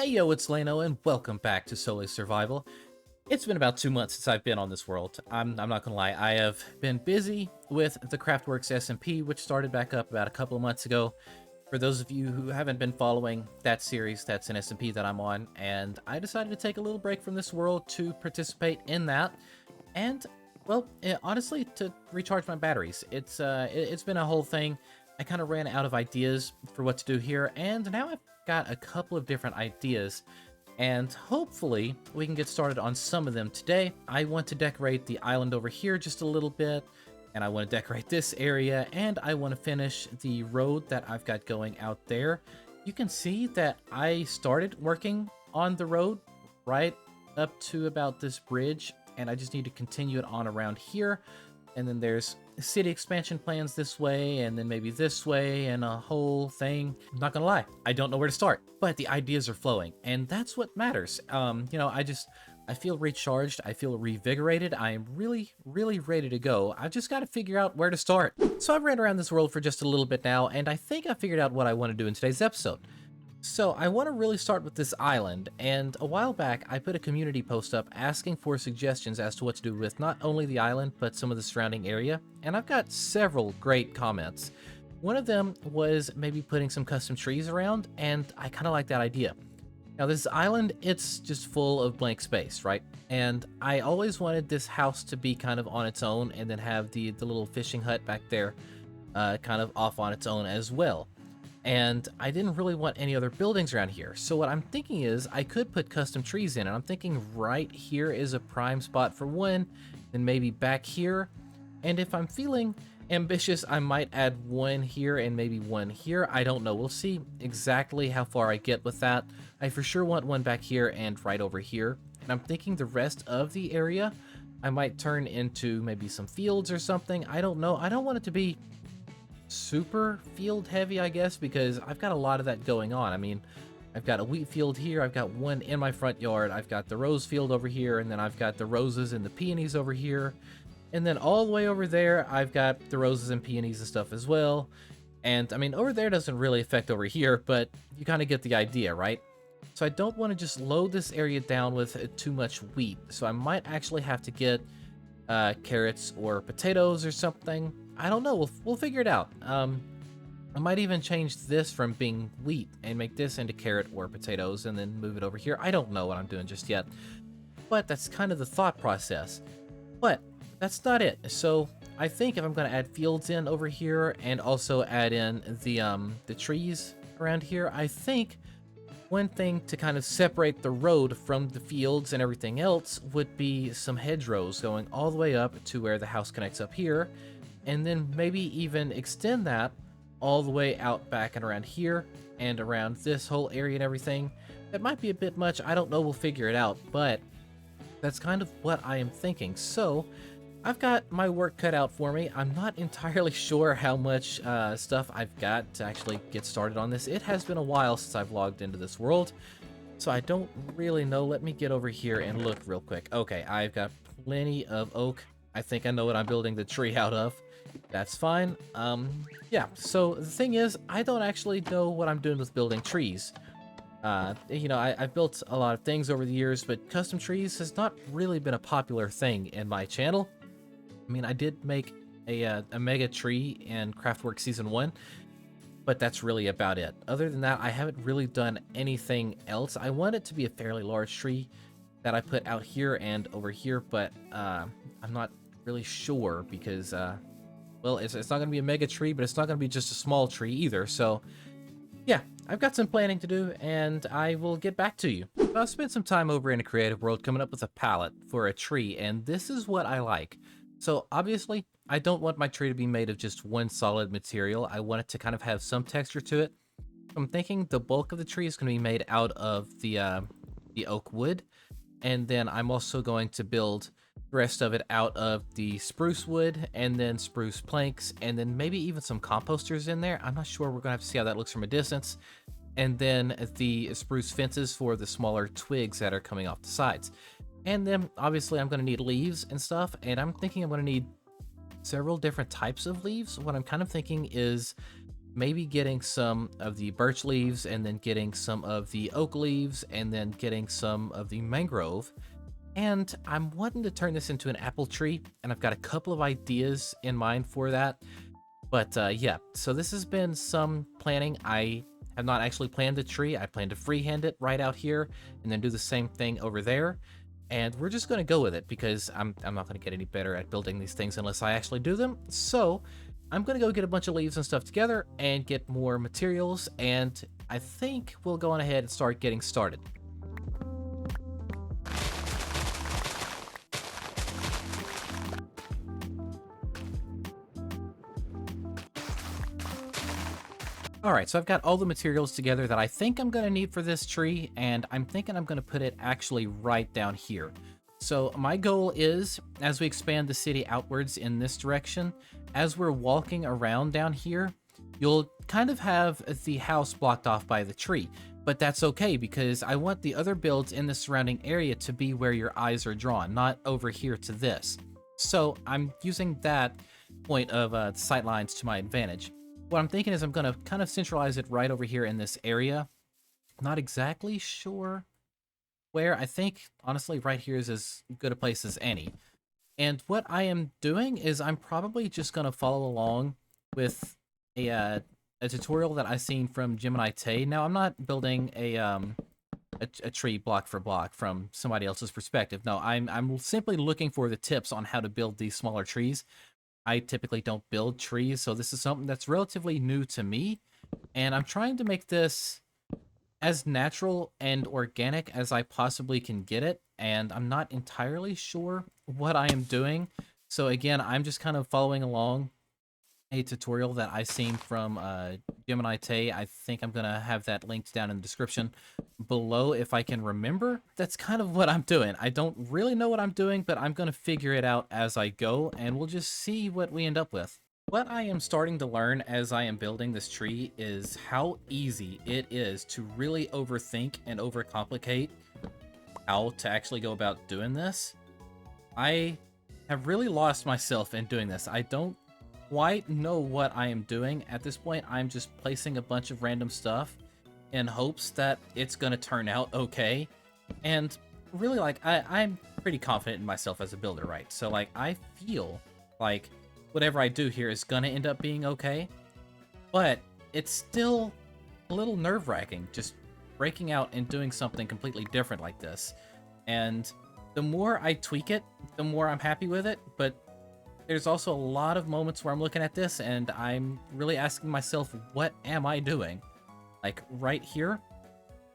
Hey yo, it's Lano, and welcome back to Solo Survival. It's been about 2 months since I've been on this world. I'm not gonna lie, I have been busy with the Craftworks SMP, which started back up about a couple of months ago. For those of you who haven't been following that series, that's an SMP that I'm on, and I decided to take a little break from this world to participate in that, and, well, honestly, to recharge my batteries. It's been a whole thing. I kind of ran out of ideas for what to do here, and now I've got a couple of different ideas, and hopefully we can get started on some of them today. I want to decorate the island over here just a little bit, and I want to decorate this area, and I want to finish the road that I've got going out there. You can see that I started working on the road right up to about this bridge, and I just need to continue it on around here. And then there's city expansion plans this way, and then maybe this way, and a whole thing. I'm not gonna lie, I don't know where to start, but the ideas are flowing, and that's what matters. I feel recharged, I feel revigorated, I am really ready to go. I've just got to figure out where to start. So I've ran around this world for just a little bit now, and I think I figured out what I want to do in today's episode. So I want to really start with this island, and a while back I put a community post up asking for suggestions as to what to do with not only the island, but some of the surrounding area, and I've got several great comments. One of them was maybe putting some custom trees around, and I kind of like that idea. Now this island, it's just full of blank space, right? And I always wanted this house to be kind of on its own, and then have the little fishing hut back there kind of off on its own as well. And I didn't really want any other buildings around here. So what I'm thinking is I could put custom trees in, and I'm thinking right here is a prime spot for one, then maybe back here. And if I'm feeling ambitious, I might add one here and maybe one here. I don't know. We'll see exactly how far I get with that. I for sure want one back here and right over here. And I'm thinking the rest of the area I might turn into maybe some fields or something. I don't know. I don't want it to be super field heavy, I guess, because I've got a lot of that going on. I mean, I've got a wheat field here, I've got one in my front yard, I've got the rose field over here, and then I've got the roses and the peonies over here, and then all the way over there I've got the roses and peonies and stuff as well. And I mean, over there doesn't really affect over here, but you kind of get the idea, right? So I don't want to just load this area down with too much wheat, so I might actually have to get carrots or potatoes or something. I don't know. We'll figure it out. I might even change this from being wheat and make this into carrot or potatoes and then move it over here. I don't know what I'm doing just yet, but that's kind of the thought process. But that's not it. So I think if I'm going to add fields in over here and also add in the trees around here, I think one thing to kind of separate the road from the fields and everything else would be some hedgerows going all the way up to where the house connects up here, and then maybe even extend that all the way out back and around here and around this whole area and everything. That might be a bit much, I don't know, we'll figure it out, but that's kind of what I am thinking. So I've got my work cut out for me. I'm not entirely sure how much stuff I've got to actually get started on this. It has been a while since I've logged into this world, so I don't really know. Let me get over here and look real quick. Okay, I've got plenty of oak. I think I know what I'm building the tree out of. That's fine. Yeah, so the thing is, I don't actually know what I'm doing with building trees. I've built a lot of things over the years, but custom trees has not really been a popular thing in my channel. I mean, I did make a mega tree in Craftworks Season 1, but that's really about it. Other than that, I haven't really done anything else. I want it to be a fairly large tree that I put out here and over here, but I'm not really sure because, well, it's not going to be a mega tree, but it's not going to be just a small tree either. So, yeah, I've got some planning to do, and I will get back to you. I've spent some time over in a creative world coming up with a palette for a tree, and this is what I like. So obviously, I don't want my tree to be made of just one solid material. I want it to kind of have some texture to it. I'm thinking the bulk of the tree is going to be made out of the oak wood, and then I'm also going to build the rest of it out of the spruce wood, and then spruce planks, and then maybe even some composters in there. I'm not sure. We're going to have to see how that looks from a distance. And then the spruce fences for the smaller twigs that are coming off the sides. And then obviously I'm going to need leaves and stuff, and I'm thinking I'm going to need several different types of leaves. What I'm kind of thinking is maybe getting some of the birch leaves and then getting some of the oak leaves and then getting some of the mangrove. And I'm wanting to turn this into an apple tree, and I've got a couple of ideas in mind for that. But yeah, so this has been some planning. I have not actually planned the tree. I plan to freehand it right out here and then do the same thing over there. And we're just going to go with it because I'm not going to get any better at building these things unless I actually do them. So I'm going to go get a bunch of leaves and stuff together and get more materials. And I think we'll go on ahead and start getting started. All right, so I've got all the materials together that I think I'm going to need for this tree, and I'm thinking I'm going to put it actually right down here. So my goal is, as we expand the city outwards in this direction, as we're walking around down here, you'll kind of have the house blocked off by the tree. But that's okay, because I want the other builds in the surrounding area to be where your eyes are drawn, not over here to this. So I'm using that point of sight lines to my advantage. What I'm thinking is I'm going to kind of centralize it right over here in this area. Not exactly sure where. I think, honestly, right here is as good a place as any. And what I am doing is I'm probably just going to follow along with a tutorial that I've seen from Gemini Tay. Now, I'm not building a tree block for block from somebody else's perspective. No, I'm simply looking for the tips on how to build these smaller trees. I typically don't build trees, so this is something that's relatively new to me, and I'm trying to make this as natural and organic as I possibly can get it, and I'm not entirely sure what I am doing. So again, I'm just kind of following along a tutorial that I seen from Gemini Tay. I think I'm gonna have that linked down in the description below if I can remember. That's kind of what I'm doing. I don't really know what I'm doing, but I'm gonna figure it out as I go, and we'll just see what we end up with. What I am starting to learn as I am building this tree is how easy it is to really overthink and overcomplicate how to actually go about doing this. I have really lost myself in doing this. I don't quite know what I am doing. At this point, I'm just placing a bunch of random stuff in hopes that it's gonna turn out okay. And really, like, I'm pretty confident in myself as a builder, right? So, like, I feel like whatever I do here is gonna end up being okay. But it's still a little nerve-wracking just breaking out and doing something completely different like this. And the more I tweak it, the more I'm happy with it, but there's also a lot of moments where I'm looking at this and I'm really asking myself, what am I doing? Like right here,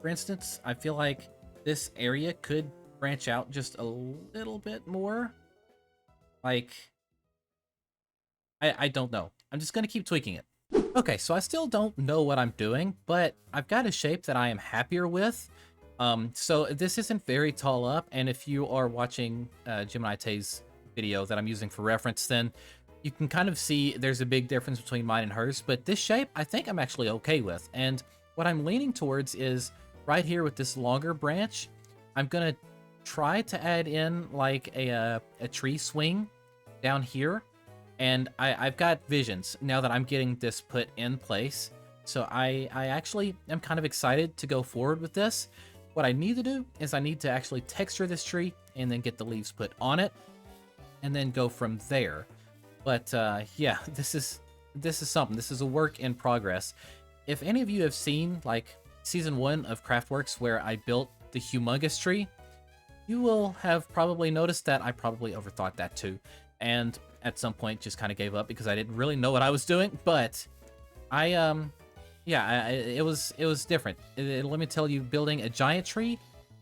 for instance, I feel like this area could branch out just a little bit more. Like, I don't know. I'm just going to keep tweaking it. Okay, so I still don't know what I'm doing, but I've got a shape that I am happier with. So this isn't very tall up, and if you are watching Gemini Tay's video that I'm using for reference, then you can kind of see there's a big difference between mine and hers, but this shape I think I'm actually okay with. And what I'm leaning towards is right here with this longer branch, I'm gonna try to add in like a tree swing down here. And I've got visions now that I'm getting this put in place. So I actually am kind of excited to go forward with this. What I need to do is I need to actually texture this tree and then get the leaves put on it and then go from there. But yeah, this is something. This is a work in progress. If any of you have seen like season 1 of Craftworks where I built the humongous tree, you will have probably noticed that I probably overthought that too. And at some point just kind of gave up because I didn't really know what I was doing. But it was different. Let me tell you, building a giant tree,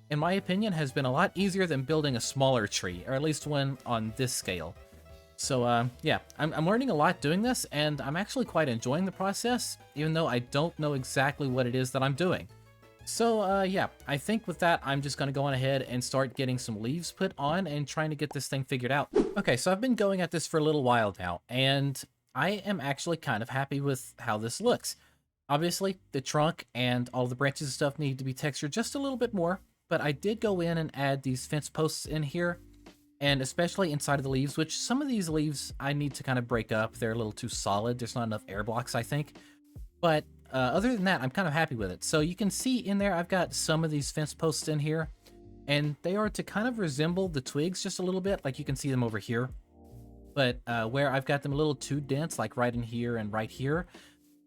in my opinion, has been a lot easier than building a smaller tree, or at least one on this scale. So yeah, I'm learning a lot doing this, and I'm actually quite enjoying the process, even though I don't know exactly what it is that I'm doing. So yeah, I think with that, I'm just going to go on ahead and start getting some leaves put on and trying to get this thing figured out. Okay, so I've been going at this for a little while now, and I am actually kind of happy with how this looks. Obviously, the trunk and all the branches and stuff need to be textured just a little bit more, but I did go in and add these fence posts in here, and especially inside of the leaves, which some of these leaves I need to kind of break up. They're a little too solid. There's not enough air blocks, I think. But other than that, I'm kind of happy with it. So you can see in there, I've got some of these fence posts in here, and they are to kind of resemble the twigs just a little bit, like you can see them over here. But where I've got them a little too dense, like right in here and right here,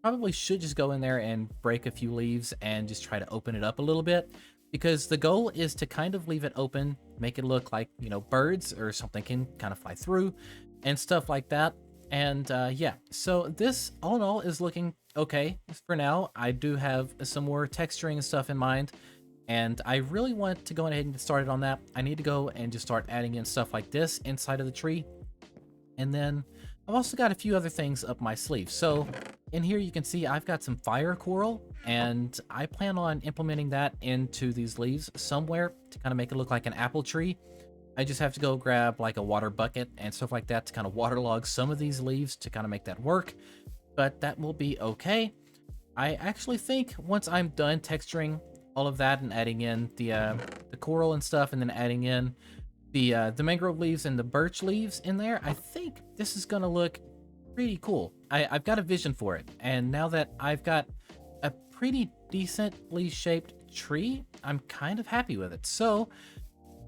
probably should just go in there and break a few leaves and just try to open it up a little bit, because the goal is to kind of leave it open, make it look like, you know, birds or something can kind of fly through and stuff like that. And yeah, so this all in all is looking okay for now. I do have some more texturing and stuff in mind, and I really want to go ahead and get started on that. I need to go and just start adding in stuff like this inside of the tree. And then I've also got a few other things up my sleeve. So in here you can see I've got some fire coral, and I plan on implementing that into these leaves somewhere to kind of make it look like an apple tree. I just have to go grab like a water bucket and stuff like that to kind of waterlog some of these leaves to kind of make that work, but that will be okay. I actually think once I'm done texturing all of that and adding in the coral and stuff, and then adding in the mangrove leaves and the birch leaves in there, I think this is gonna look pretty cool. I've got a vision for it, and now that I've got a pretty decently shaped tree, I'm kind of happy with it. So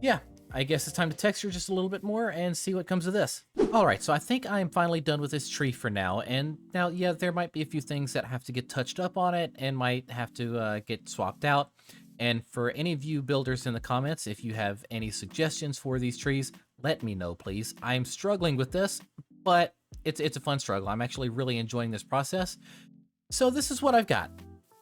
yeah, I guess it's time to texture just a little bit more and see what comes of this. All right, so I think I'm finally done with this tree for now. And now, yeah, there might be a few things that have to get touched up on it and might have to get swapped out. And for any of you builders in the comments, if you have any suggestions for these trees, let me know, please. I'm struggling with this, but it's a fun struggle. I'm actually really enjoying this process. So this is what I've got.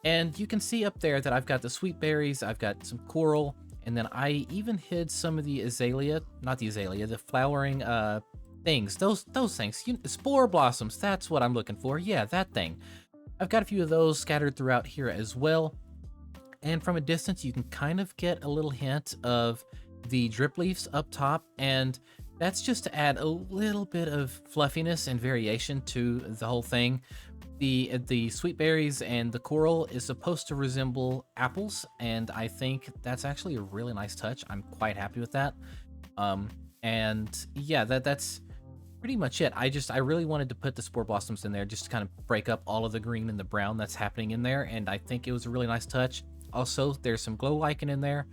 And you can see up there that I've got the sweet berries, I've got some coral, and then I even hid some of the azalea, not the azalea, the flowering things, those things, spore blossoms, that's what I'm looking for. Yeah, that thing. I've got a few of those scattered throughout here as well. And from a distance, you can kind of get a little hint of the drip leaves up top, and that's just to add a little bit of fluffiness and variation to the whole thing. The sweet berries and the coral is supposed to resemble apples, and I think that's actually a really nice touch. I'm quite happy with that. And yeah, that's pretty much it. I really wanted to put the spore blossoms in there just to kind of break up all of the green and the brown that's happening in there, and I think it was a really nice touch. Also, there's some glow lichen in there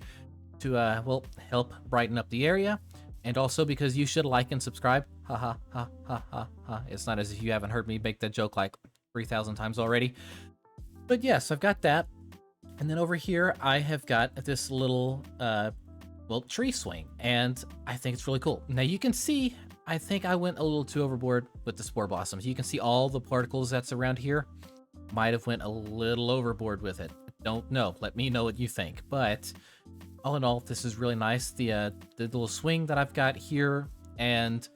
to well, help brighten up the area. And also because you should like and subscribe. Ha ha ha ha ha ha. It's not as if you haven't heard me make that joke like 3,000 times already. But yes, I've got that. And then over here, I have got this little, well, tree swing. And I think it's really cool. Now you can see, I think I went a little too overboard with the spore blossoms. You can see all the particles that's around here. Might have went a little overboard with it. Don't know. Let me know what you think. But all in all, this is really nice. The little swing that I've got here, and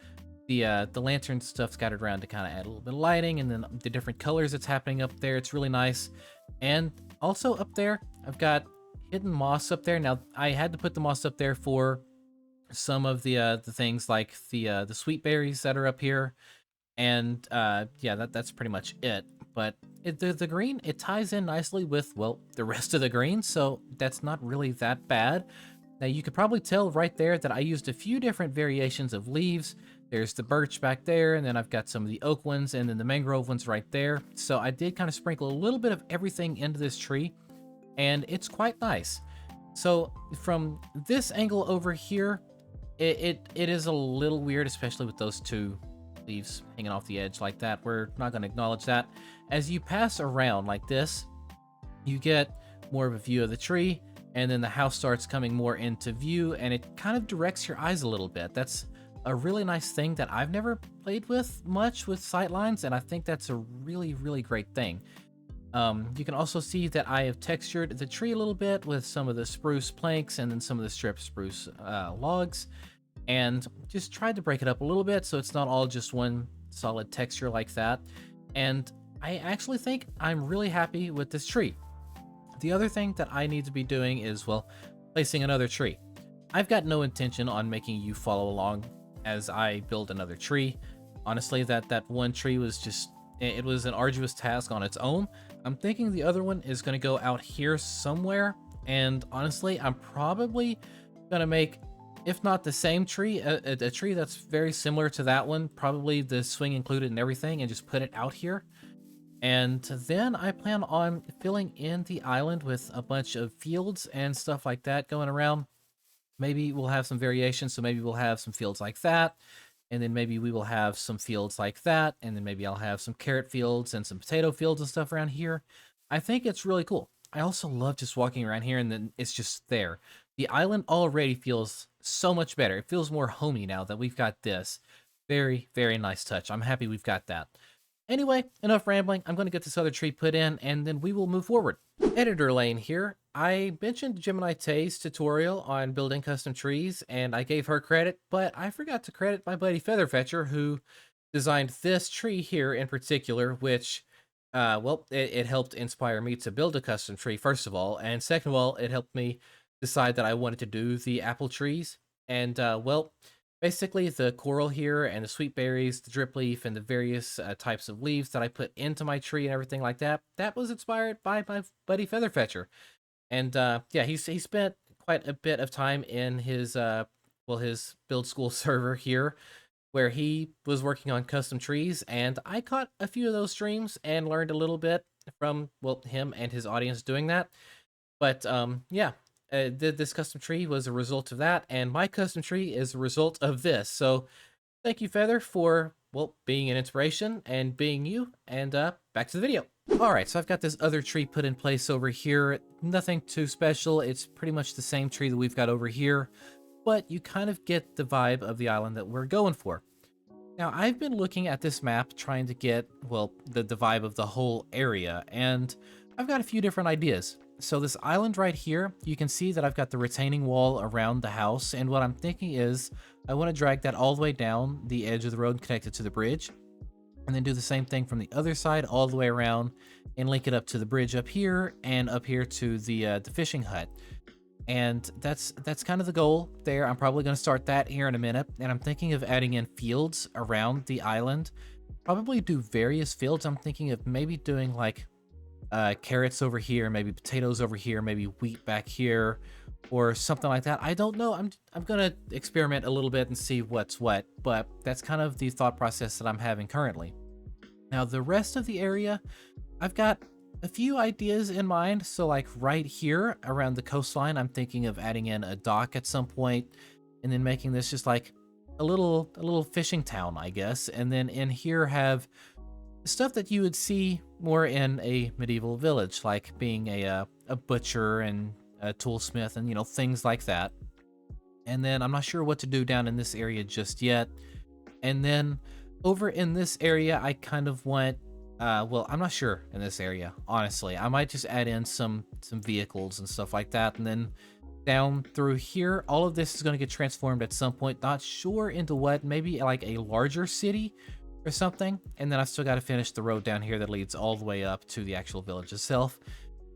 the lantern stuff scattered around to kind of add a little bit of lighting, and then the different colors that's happening up there. It's really nice. And also up there, I've got hidden moss up there. Now I had to put the moss up there for some of the things like the sweet berries that are up here, and yeah, that's pretty much it. But the green, it ties in nicely with, well, the rest of the green, so that's not really that bad. Now you could probably tell right there that I used a few different variations of leaves. There's the birch back there, and then I've got some of the oak ones, and then the mangrove ones right there. So I did kind of sprinkle a little bit of everything into this tree, and it's quite nice. So from this angle over here, it is a little weird, especially with those two leaves hanging off the edge like that. We're not going to acknowledge that. As you pass around like this, you get more of a view of the tree, and then the house starts coming more into view, and it kind of directs your eyes a little bit. That's a really nice thing that I've never played with much with sightlines, and I think that's a really, really great thing. You can also see that I have textured the tree a little bit with some of the spruce planks and then some of the strip spruce logs, and just tried to break it up a little bit so it's not all just one solid texture like that. And I actually think I'm really happy with this tree. The other thing that I need to be doing is, well, placing another tree. I've got no intention on making you follow along as I build another tree. Honestly, that one tree was just, it was an arduous task on its own. I'm thinking the other one is going to go out here somewhere, and honestly, I'm probably going to make, if not the same tree, a tree that's very similar to that one, probably the swing included and everything, and just put it out here. And then I plan on filling in the island with a bunch of fields and stuff like that going around. Maybe we'll have some variations, so maybe we'll have some fields like that, and then maybe we will have some fields like that, and then maybe I'll have some carrot fields and some potato fields and stuff around here. I think it's really cool. I also love just walking around here and then it's just there. The island already feels so much better. It feels more homey now that we've got this. Very, very nice touch. I'm happy we've got that. Anyway, enough rambling. I'm going to get this other tree put in, and then we will move forward. Editor Lane here. I mentioned Gemini Tay's tutorial on building custom trees, and I gave her credit, but I forgot to credit my buddy Featherfetcher, who designed this tree here in particular, which, well, it helped inspire me to build a custom tree, first of all, and second of all, it helped me decide that I wanted to do the apple trees, and, well, basically, the coral here and the sweet berries, the drip leaf, and the various types of leaves that I put into my tree and everything like that, that was inspired by my buddy Featherfetcher. And yeah, he spent quite a bit of time in his well, his build school server here, where he was working on custom trees, and I caught a few of those streams and learned a little bit from, well, him and his audience doing that. But yeah, this custom tree was a result of that, and my custom tree is a result of this. So thank you, Feather, for, well, being an inspiration and being you, and back to the video. All right, so I've got this other tree put in place over here. Nothing too special. It's pretty much the same tree that we've got over here, but you kind of get the vibe of the island that we're going for. Now, I've been looking at this map trying to get, well, the vibe of the whole area, and I've got a few different ideas. So this island right here, you can see that I've got the retaining wall around the house, and what I'm thinking is I want to drag that all the way down the edge of the road connected to the bridge, and then do the same thing from the other side all the way around and link it up to the bridge up here and up here to the fishing hut. And that's kind of the goal there. I'm probably going to start that here in a minute, and I'm thinking of adding in fields around the island. Probably do various fields. I'm thinking of maybe doing like carrots over here, maybe potatoes over here, maybe wheat back here, or something like that. I don't know. I'm gonna experiment a little bit and see what's what, but that's kind of the thought process that I'm having currently. Now the rest of the area, I've got a few ideas in mind. So like right here around the coastline, I'm thinking of adding in a dock at some point, and then making this just like a little fishing town, I guess. And then in here have stuff that you would see more in a medieval village, like being a butcher and a toolsmith and, you know, things like that. And then I'm not sure what to do down in this area just yet. And then over in this area, I kind of want, well, I'm not sure in this area, honestly. I might just add in some vehicles and stuff like that. And then down through here, all of this is going to get transformed at some point. Not sure into what, maybe like a larger city or something. And then I've still got to finish the road down here that leads all the way up to the actual village itself.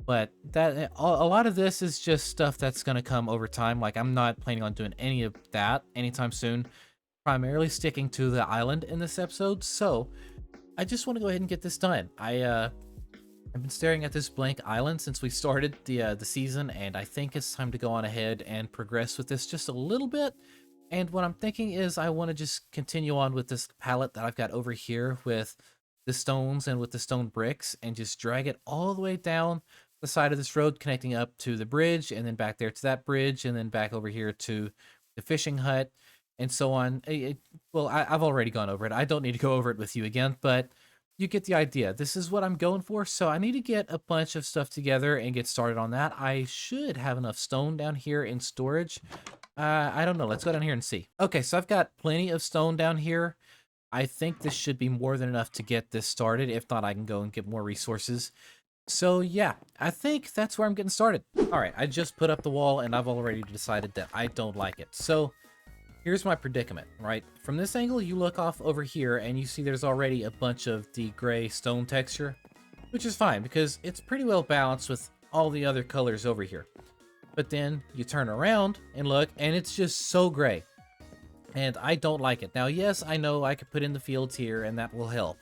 But that a lot of this is just stuff that's going to come over time. Like, I'm not planning on doing any of that anytime soon, primarily sticking to the island in this episode. So I just want to go ahead and get this done. I've been staring at this blank island since we started the season, and I think it's time to go on ahead and progress with this just a little bit. And what I'm thinking is I want to just continue on with this palette that I've got over here with the stones and with the stone bricks, and just drag it all the way down the side of this road connecting up to the bridge, and then back there to that bridge, and then back over here to the fishing hut, and so on. Well, I've already gone over it. I don't need to go over it with you again, but you get the idea. This is what I'm going for, so I need to get a bunch of stuff together and get started on that. I should have enough stone down here in storage. I don't know. Let's go down here and see. Okay, so I've got plenty of stone down here. I think this should be more than enough to get this started. If not, I can go and get more resources. So yeah, I think that's where I'm getting started. All right, I just put up the wall and I've already decided that I don't like it. So here's my predicament, right? From this angle, you look off over here and you see there's already a bunch of the gray stone texture, which is fine because it's pretty well balanced with all the other colors over here. But then you turn around and look, and it's just so gray. And I don't like it. Now, yes, I know I could put in the fields here, and that will help.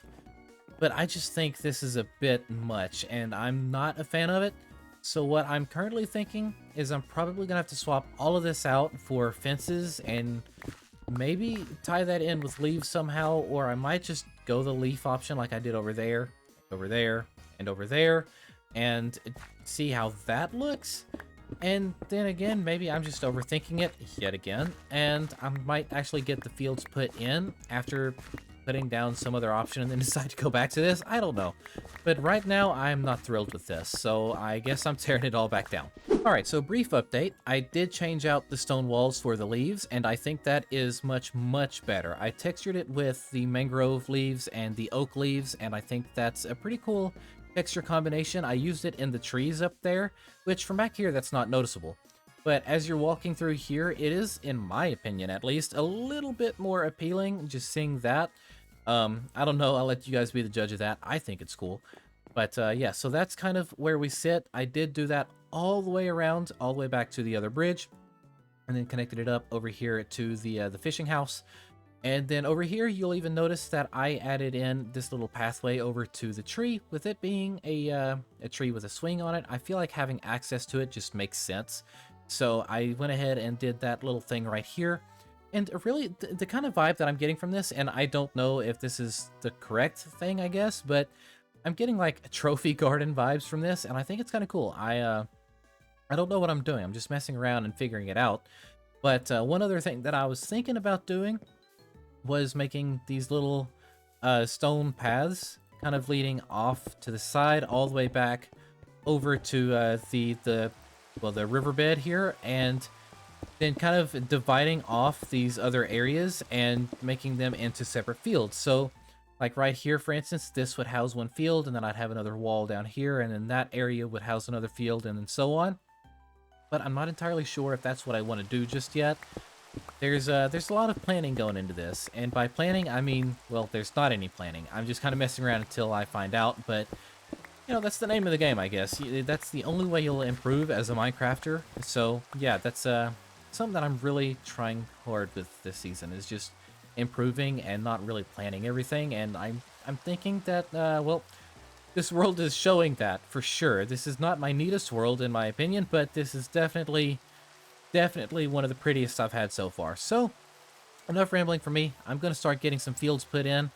But I just think this is a bit much, and I'm not a fan of it. So what I'm currently thinking is I'm probably going to have to swap all of this out for fences, and maybe tie that in with leaves somehow, or I might just go the leaf option like I did over there, over there, and over there, and see how that looks. And then again, maybe I'm just overthinking it yet again, and I might actually get the fields put in after putting down some other option and then decide to go back to this. I don't know. But right now, I'm not thrilled with this, so I guess I'm tearing it all back down. Alright, so brief update. I did change out the stone walls for the leaves, and I think that is much, much better. I textured it with the mangrove leaves and the oak leaves, and I think that's a pretty cool texture combination. I used it in the trees up there, which from back here, that's not noticeable. But as you're walking through here, it is, in my opinion at least, a little bit more appealing just seeing that. I don't know, I'll let you guys be the judge of that. I think it's cool. But yeah, so that's kind of where we sit. I did do that all the way around, all the way back to the other bridge, and then connected it up over here to the fishing house. And then over here, you'll even notice that I added in this little pathway over to the tree. With it being a tree with a swing on it, I feel like having access to it just makes sense. So I went ahead and did that little thing right here. And really, the kind of vibe that I'm getting from this, and I don't know if this is the correct thing, I guess, but I'm getting like trophy garden vibes from this, and I think it's kind of cool. I don't know what I'm doing. I'm just messing around and figuring it out. But one other thing that I was thinking about doing was making these little stone paths kind of leading off to the side all the way back over to the riverbed here, and then kind of dividing off these other areas and making them into separate fields. So like right here, for instance, this would house one field, and then I'd have another wall down here, and then that area would house another field, and then so on. But I'm not entirely sure if that's what I want to do just yet. There's a lot of planning going into this, and by planning, I mean, well, there's not any planning. I'm just kind of messing around until I find out, but, you know, that's the name of the game, I guess. That's the only way you'll improve as a Minecrafter. So, yeah, that's something that I'm really trying hard with this season, is just improving and not really planning everything, and I'm thinking that, well, this world is showing that, for sure. This is not my neatest world, in my opinion, but this is definitely one of the prettiest I've had so far. So, enough rambling for me. I'm going to start getting some fields put in,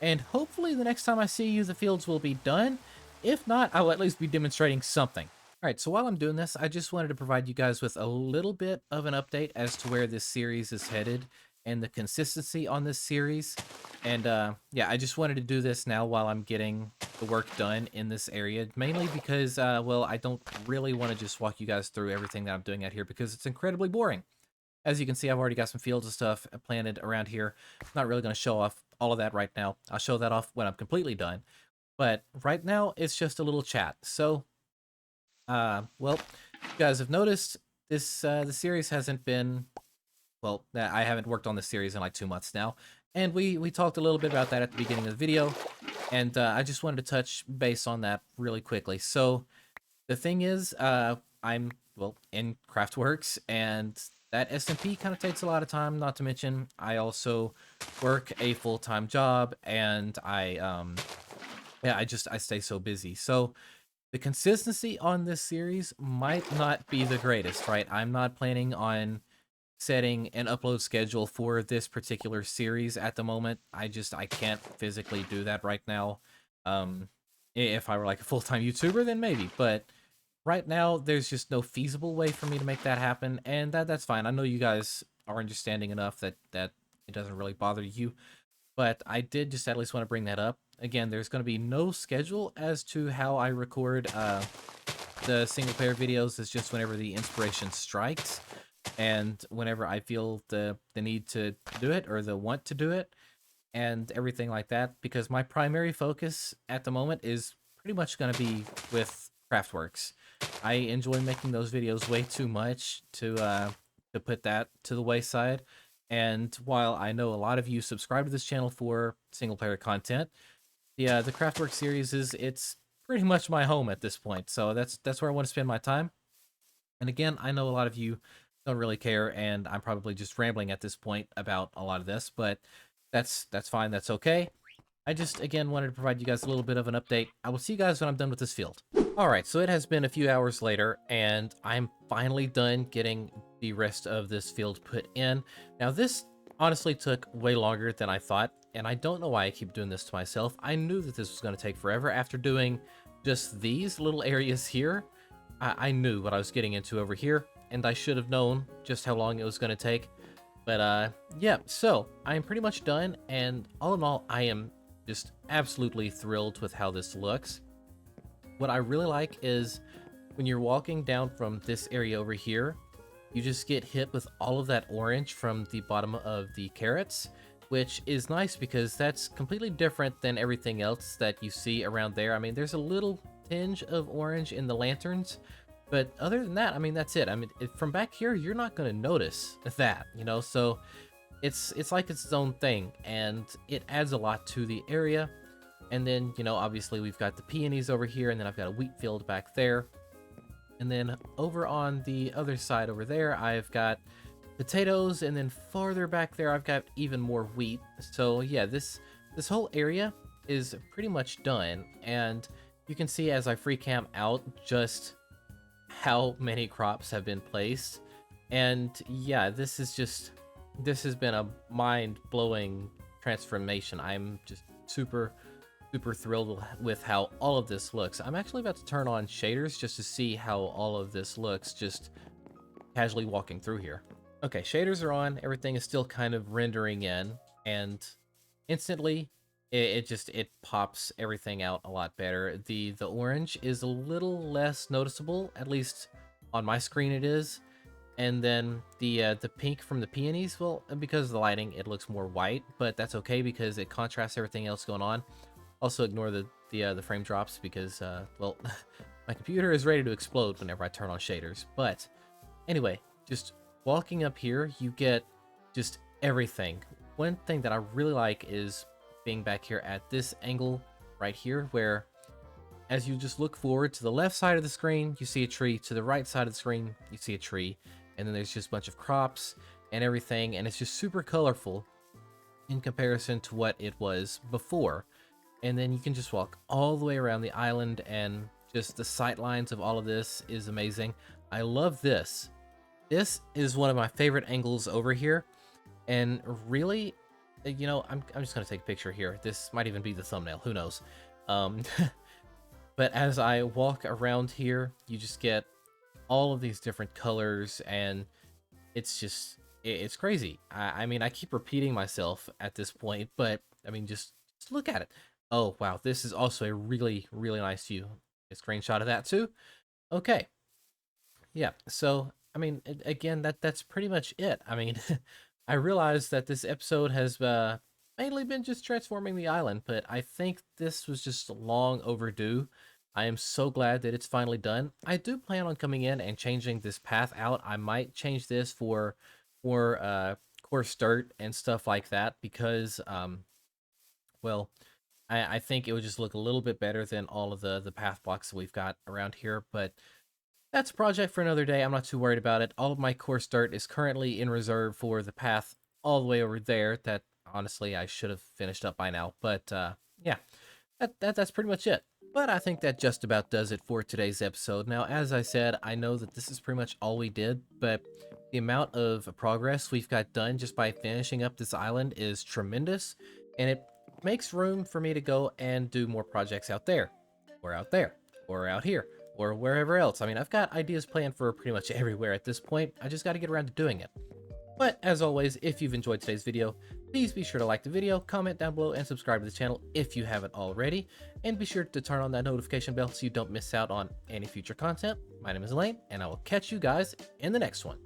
and hopefully the next time I see you, the fields will be done. If not, I will at least be demonstrating something. Alright, so while I'm doing this, I just wanted to provide you guys with a little bit of an update as to where this series is headed and the consistency on this series. And yeah, I just wanted to do this now while I'm getting the work done in this area, mainly because, well, I don't really want to just walk you guys through everything that I'm doing out here because it's incredibly boring. As you can see, I've already got some fields and stuff planted around here. I'm not really going to show off all of that right now. I'll show that off when I'm completely done. But right now, it's just a little chat. So, well, you guys have noticed this, the series hasn't been, well, I haven't worked on this series in like 2 months now. And we talked a little bit about that at the beginning of the video. And I just wanted to touch base on that really quickly. So the thing is, I'm, well, in Craftworks, and that SMP kind of takes a lot of time, not to mention I also work a full-time job, and yeah, I stay so busy. So the consistency on this series might not be the greatest, right? I'm not planning on setting an upload schedule for this particular series at the moment. I can't physically do that right now. If I were like a full-time YouTuber, then maybe, but right now there's just no feasible way for me to make that happen, and that's fine. I know you guys are understanding enough that it doesn't really bother you, but I did just at least want to bring that up. Again, there's going to be no schedule as to how I record the single player videos. It's just whenever the inspiration strikes and whenever I feel the need to do it or the want to do it and everything like that, because my primary focus at the moment is pretty much going to be with Craftworks. I enjoy making those videos way too much to put that to the wayside. And while I know a lot of you subscribe to this channel for single player content, yeah, the Craftworks series it's pretty much my home at this point. So that's where I want to spend my time. And again, I know a lot of you don't really care, and I'm probably just rambling at this point about a lot of this, but that's fine, that's okay. I just, again, wanted to provide you guys a little bit of an update. I will see you guys when I'm done with this field. Alright, so it has been a few hours later, and I'm finally done getting the rest of this field put in. Now, this honestly took way longer than I thought. and I don't know why I keep doing this to myself. I knew that this was going to take forever. After doing just these little areas here, I knew what I was getting into over here, and I should have known just how long it was going to take. But yeah, so I'm pretty much done, and all in all, I am just absolutely thrilled with how this looks. What I really like is when you're walking down from this area over here, you just get hit with all of that orange from the bottom of the carrots, which is nice because that's completely different than everything else that you see around there. I mean, there's a little tinge of orange in the lanterns, but other than that, I mean, that's it. I mean, from back here, you're not going to notice that, you know, so it's like its own thing, and it adds a lot to the area. And then, you know, obviously we've got the peonies over here, and then I've got a wheat field back there. And then over on the other side over there, I've got potatoes, and then farther back there, I've got even more wheat. So yeah, this whole area is pretty much done, and you can see as I free cam out just how many crops have been placed. And yeah, this has been a mind-blowing transformation. I'm just super thrilled with how all of this looks. I'm actually about to turn on shaders just to see how all of this looks, just casually walking through here. Okay, shaders are on, everything is still kind of rendering in, and instantly it pops everything out a lot better. The orange is a little less noticeable, at least on my screen it is. And then the pink from the peonies, well, because of the lighting, it looks more white, but that's okay because it contrasts everything else going on. Also ignore the frame drops because, well, my computer is ready to explode whenever I turn on shaders. But anyway, just walking up here, you get just everything. One thing that I really like is being back here at this angle right here, where as you just look forward to the left side of the screen, you see a tree. To the right side of the screen, you see a tree. And then there's just a bunch of crops and everything, and it's just super colorful in comparison to what it was before. And then you can just walk all the way around the island, and just the sight lines of all of this is amazing. I love this. This is one of my favorite angles over here, and really, you know, I'm just gonna take a picture here. This might even be the thumbnail, who knows. But as I walk around here, you just get all of these different colors, and it's just, it's crazy. I mean, I keep repeating myself at this point, but I mean, just look at it. Oh, wow, this is also a really nice view. A screenshot of that too. Okay. Yeah, so, I mean, again, that's pretty much it. I mean, I realized that this episode has mainly been just transforming the island, but I think this was just long overdue. I am so glad that it's finally done. I do plan on coming in and changing this path out. I might change this for more coarse dirt and stuff like that because, well, I think it would just look a little bit better than all of the path blocks that we've got around here. But that's a project for another day. I'm not too worried about it. All of my coarse dirt is currently in reserve for the path all the way over there that honestly I should have finished up by now. But yeah, that's pretty much it. But I think that just about does it for today's episode. Now, as I said, I know that this is pretty much all we did, but the amount of progress we've got done just by finishing up this island is tremendous, and it makes room for me to go and do more projects out there, or out there, or out here, or wherever else. I mean, I've got ideas planned for pretty much everywhere at this point. I just got to get around to doing it. But as always, if you've enjoyed today's video, please be sure to like the video, comment down below, and subscribe to the channel if you haven't already. And be sure to turn on that notification bell so you don't miss out on any future content. My name is Elaine, and I will catch you guys in the next one.